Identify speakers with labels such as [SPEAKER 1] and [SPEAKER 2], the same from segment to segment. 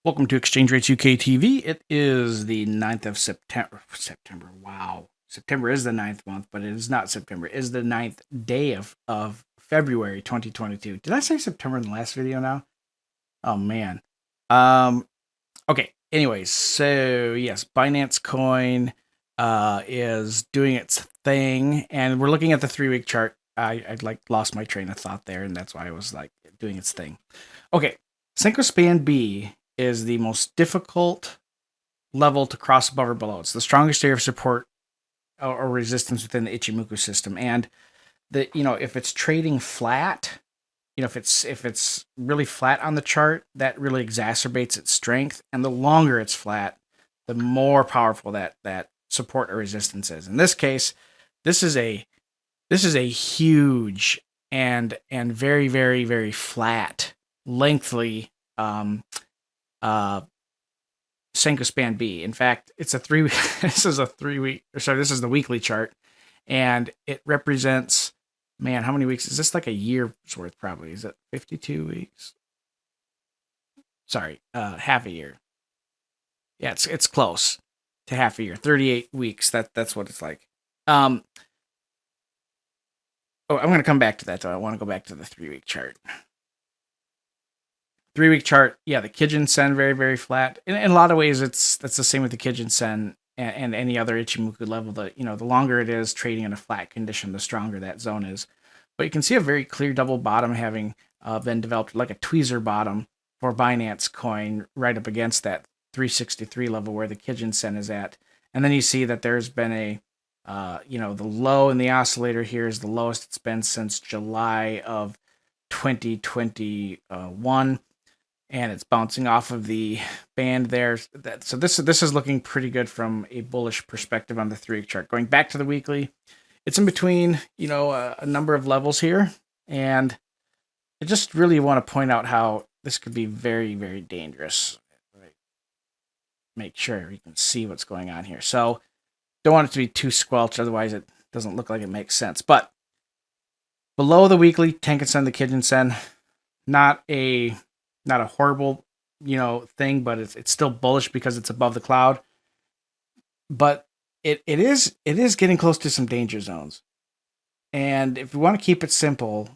[SPEAKER 1] Welcome to Exchange Rates UK TV. It is the 9th of September. Wow. September is the ninth month, but it is not September. It is the ninth day of February 2022. Did I say September in the last video now? Oh, man. Um, okay. Anyways, so yes, Binance Coin is doing its thing, and we're looking at the 3-week chart. I lost my train of thought there, and that's why I was doing its thing. Okay, Span B is the most difficult level to cross above or below. It's the strongest area of support or resistance within the Ichimoku system. And if it's trading flat, if it's really flat on the chart, that really exacerbates its strength. And the longer it's flat, the more powerful that support or resistance is. In this case, this is a huge and very, very, very flat, lengthy Span B. In fact, it's a 3 week. This is the weekly chart, and it represents, man, how many weeks is this? Like a year's worth, probably. Is it 52 weeks? Sorry, half a year. Yeah, it's close to half a year. 38 weeks. That's what it's like. I'm going to come back to that, though. I want to go back to the 3-week chart. 3-week chart, yeah, the Kijun Sen very, very flat. In a lot of ways, that's the same with the Kijun Sen and any other Ichimoku level. The longer it is trading in a flat condition, the stronger that zone is. But you can see a very clear double bottom having been developed, like a tweezer bottom for Binance Coin, right up against that 363 level where the Kijun Sen is at. And then you see that there's been the low in the oscillator here is the lowest it's been since July of 2021. And it's bouncing off of the band there. So this is looking pretty good from a bullish perspective on the 3-week chart. Going back to the weekly, it's in between, a number of levels here. And I just really want to point out how this could be very, very dangerous. Make sure you can see what's going on here. So don't want it to be too squelched, otherwise it doesn't look like it makes sense. But below the weekly, Tenkan Sen, the Kijun Sen, not a horrible, thing, but it's still bullish because it's above the cloud. But it is getting close to some danger zones. And if we want to keep it simple,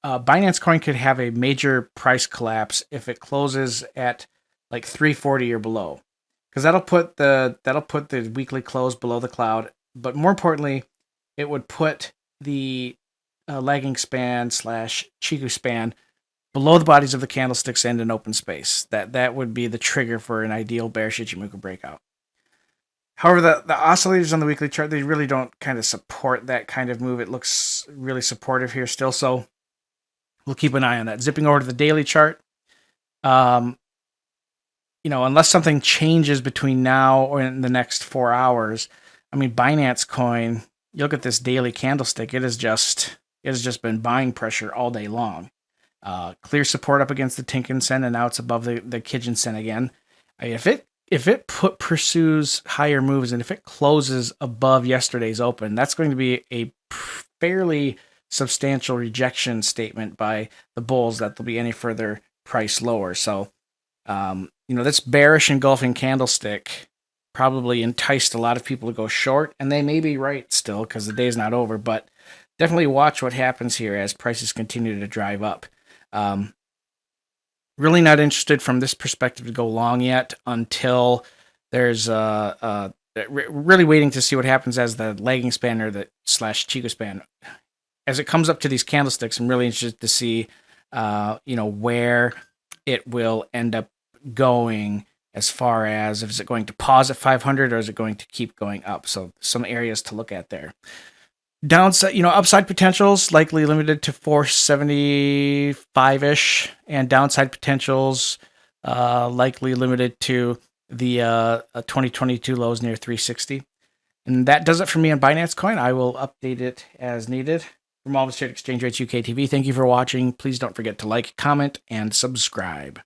[SPEAKER 1] Binance Coin could have a major price collapse if it closes at like 340 or below, because that'll put the weekly close below the cloud. But more importantly, it would put the lagging span / Chiku span below the bodies of the candlesticks and an open space. That would be the trigger for an ideal bearish Ichimoku breakout. However, the oscillators on the weekly chart, they really don't kind of support that kind of move. It looks really supportive here still, so we'll keep an eye on that. Zipping over to the daily chart, unless something changes between now or in the next 4 hours, Binance Coin, you look at this daily candlestick, it has just been buying pressure all day long. Clear support up against the Tenkan Sen, and now it's above the Kijun Sen again. If it pursues higher moves, and if it closes above yesterday's open, that's going to be a fairly substantial rejection statement by the bulls that there'll be any further price lower. So, this bearish engulfing candlestick probably enticed a lot of people to go short, and they may be right still because the day's not over, but definitely watch what happens here as prices continue to drive up. Really not interested from this perspective to go long yet until there's really waiting to see what happens as the lagging span or the / Chiku span, as it comes up to these candlesticks. I'm really interested to see where it will end up going, as far as is it going to pause at 500 or is it going to keep going up. So some areas to look at there. Downside, upside potentials likely limited to 475-ish, and downside potentials likely limited to the 2022 lows near 360. And that does it for me on Binance Coin. I will update it as needed. From all of us here at Exchange Rates UK TV, thank you for watching. Please don't forget to like, comment, and subscribe.